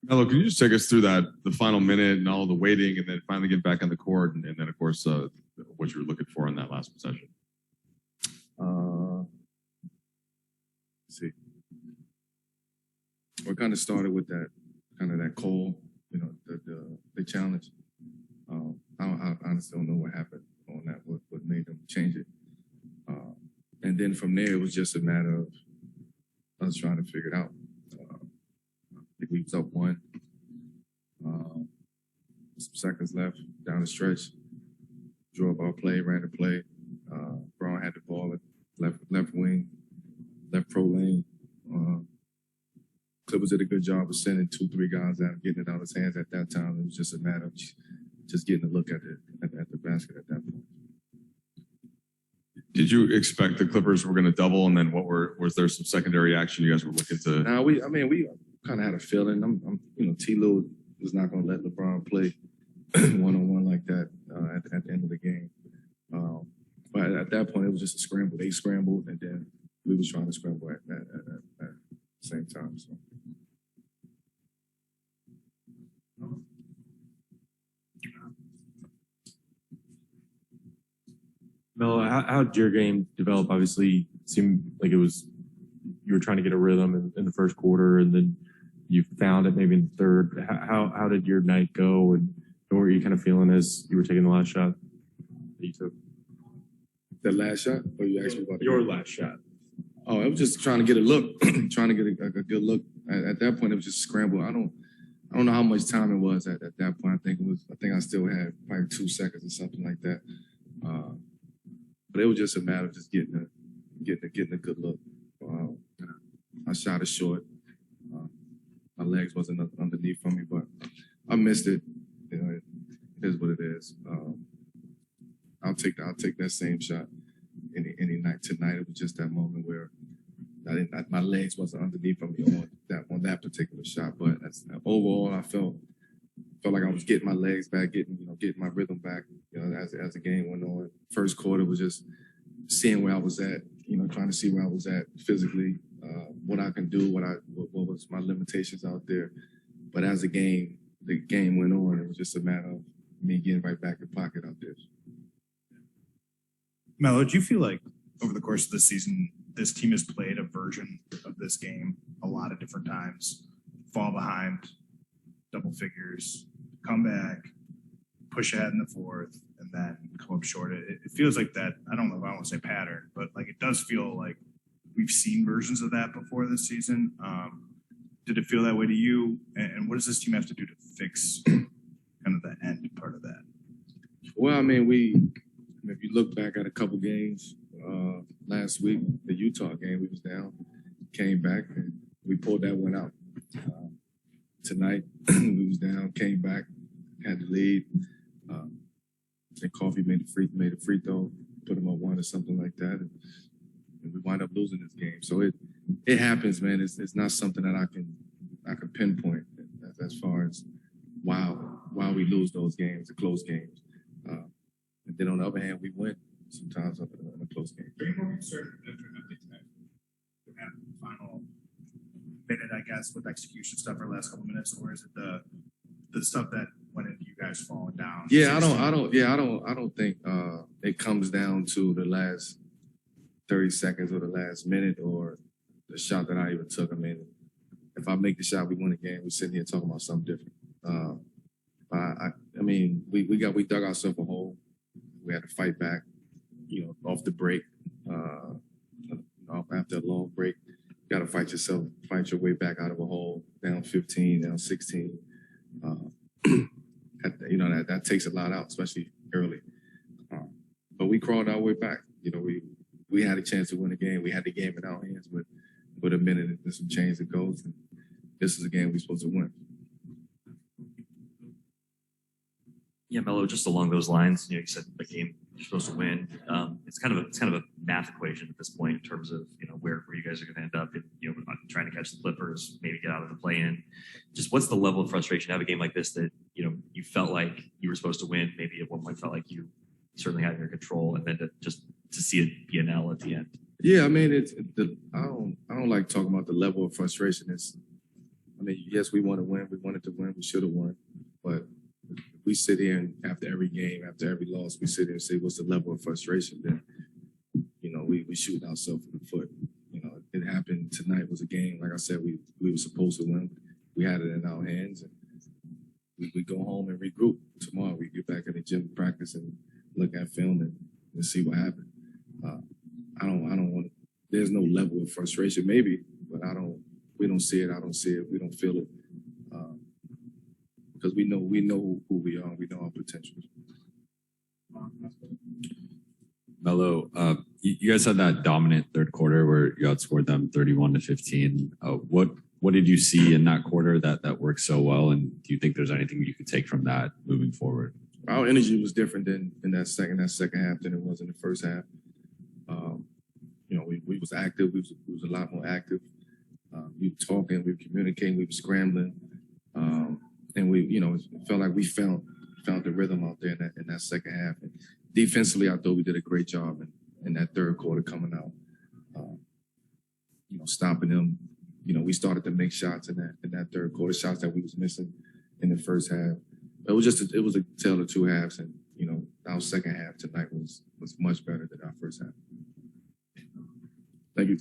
Melo, can you just take us through the final minute and all the waiting, and then finally get back on the court, and then of course what you were looking for in that last possession? Let's see, we kind of started with that call, the challenge. I honestly don't know what happened on that, what made them change it. And then from there, it was just a matter of us trying to figure it out. I think we was up one. Some seconds left down the stretch. Drew up our play, ran the play. Brown had the ball at left wing, left pro lane. Clippers did a good job of sending 2-3 guys out, getting it out of his hands at that time. It was just a matter of just getting a look at the basket at that point. Did you expect the Clippers were going to double, and then was there some secondary action you guys were looking to? No, we kind of had a feeling. T. Lue was not going to let LeBron play one-on-one like that at the end of the game. But at that point, it was just a scramble. They scrambled, and then we was trying to scramble at the same time. So. Melo, how did your game develop? Obviously, it seemed like you were trying to get a rhythm in the first quarter, and then you found it maybe in the third. How did your night go, and what were you kind of feeling as you were taking the last shot that you took? The last shot? Or you asked me about your last shot? Oh, I was just trying to get a look, trying to get a good look. At that point, it was just a scramble. I don't know how much time it was at that point. I think I still had probably 2 seconds or something like that. But it was just a matter of just getting a good look. I shot it short. My legs wasn't underneath for me, but I missed it. It is what it is. I'll take that same shot any night. Tonight it was just that moment where my legs wasn't underneath for me on that particular shot. But overall, I felt like I was getting my legs back, getting my rhythm back. As the game went on. First quarter was just seeing where I was at. Trying to see where I was at physically, what I can do, what was my limitations out there. But as the game went on, it was just a matter of me getting right back in pocket out there. Melo, do you feel like over the course of the season, this team has played a version of this game a lot of different times? Fall behind, double figures, come back, push ahead in the fourth, and then come up short. It feels like that. I don't know if I want to say pattern, but like it does feel like we've seen versions of that before this season. Did it feel that way to you? And what does this team have to do to fix kind of the end part of that? Well, if you look back at a couple games last week, the Utah game, we was down, came back, and we pulled that one out. Tonight, we was down, came back, had the lead. And Coffee made a free throw, put him on one or something like that, and we wind up losing this game. So it happens, man. It's not something that I can pinpoint as far as why we lose those games, the close games. And then on the other hand, we win sometimes in a close game. Are you more concerned after the final minute, I guess, with execution stuff or last couple minutes, or is it the stuff that went into you guys falling down? Yeah, I don't think it comes down to the last 30 seconds or the last minute or the shot that I even took. If I make the shot, we win the game. We're sitting here talking about something different. We dug ourselves a hole. We had to fight back, off the break. After a long break, you got to fight your way back out of a hole, down 15, down 16. That takes a lot out, especially early. But we crawled our way back. We had a chance to win the game. We had the game in our hands with a minute and some change to go. And this is a game we're supposed to win. Yeah, Melo, just along those lines, you said the game you're supposed to win. It's kind of a math equation at this point in terms of where you guys are going to end up. And, trying to catch the Clippers, maybe get out of the play-in. Just what's the level of frustration to have a game like this that you felt like you were supposed to win? Maybe at one point felt like you certainly had your control, and then to see it be an L at the end. Yeah, I don't like talking about the level of frustration. It's I mean, yes, we want to win. We wanted to win. We should have won. But if we sit here and after every game, after every loss, we sit here and say, what's the level of frustration? Then, you know, we shooting ourselves in the foot. You know, it happened tonight. Was a game. Like I said, we were supposed to win. We had it in our hands. And we go home and regroup. Tomorrow we get back in the gym, practice, and look at film and see what happened. I don't want. There's no level of frustration, maybe, but we don't see it. I don't see it. We don't feel it because we know who we are. We know our potential. Melo, you guys had that dominant third quarter where you outscored them 31-15. What did you see in that quarter that worked so well? And do you think there's anything you could take from that moving forward? Our energy was different in that second half than it was in the first half. You know, we was active. We was a lot more active. We were talking, we were communicating, we were scrambling, and we, you know, it felt like we found the rhythm out there in that second half. And defensively, I thought we did a great job in that third quarter coming out. You know, stopping them. You know, we started to make shots in that third quarter, shots that we was missing in the first half. It was a tale of two halves, and you know, our second half tonight was much better than our first half. Thank you.